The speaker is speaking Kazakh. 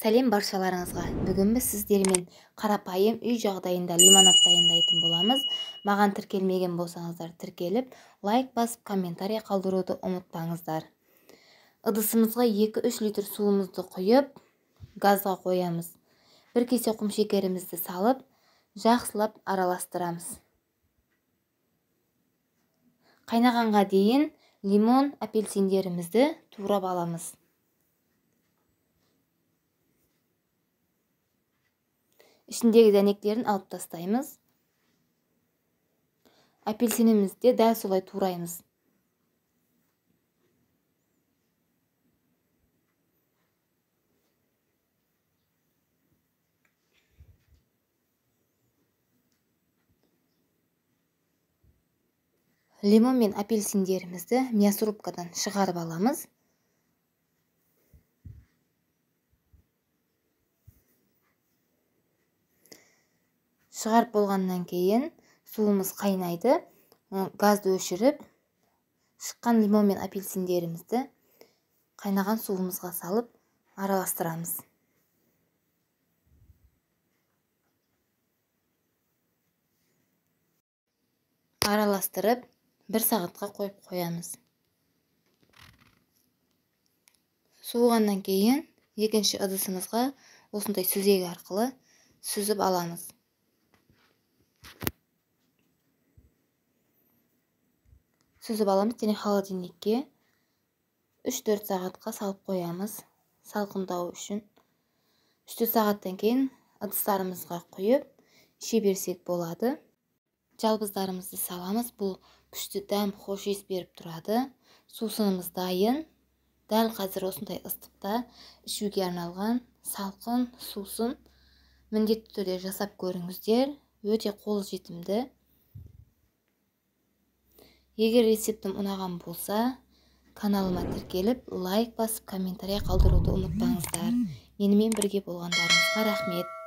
Сәлем баршаларыңызға. Бүгін біз сіздермен қарапайым үй жағдайында лимонад дайындайтын боламыз. Маған тіркелмеген болсаңыздар тіркеліп, лайк басып, комментарий қалдыруды ұмытпаңыздар. Ыдысымызға 2-3 литр суымызды құйып, газға қоямыз. Бір кесе құмшекерімізді салып, жақсылап араластырамыз. Қайнағанға дейін лимон, апельсиндерімізді турап аламыз. Ішіндегі дәнектерін алып тастаймыз. Апельсинімізді дәл солай тураймыз. Лимон мен апельсиндерімізді мясорубкадан шығарып аламыз. Шығарып болғаннан кейін суымыз қайнайды. Газды өшіріп, шыққан лимон мен апельсиндерімізді қайнаған суымызға салып араластырамыз. Араластырып, 1 сағатқа қойып қоямыз. Суығаннан кейін екінші ыдысымызға осындай сүзек арқылы сүзіп аламыз. Сүзіп аламыз, және холодильникке 3-4 сағатқа салып қоямыз, салқындау үшін. 3-4 сағаттан кейін ыдыстарымызға құйып, іше берсек болады. Жалбыздарымызды саламыз, бұл күшті дәм, хош иіс беріп тұрады. Сусынымыз дайын. Дәл қазір осындай ыстықта ішуге арналған салқын сусын міндетті түрде жасап көріңіздер. Өте қолжетімді. Егер рецептім ұнаған болса, каналыма тіркеліп, лайк басып, комментарий қалдыруды ұмытпаңыздар. Менімен бірге болғандарыңызға рахмет.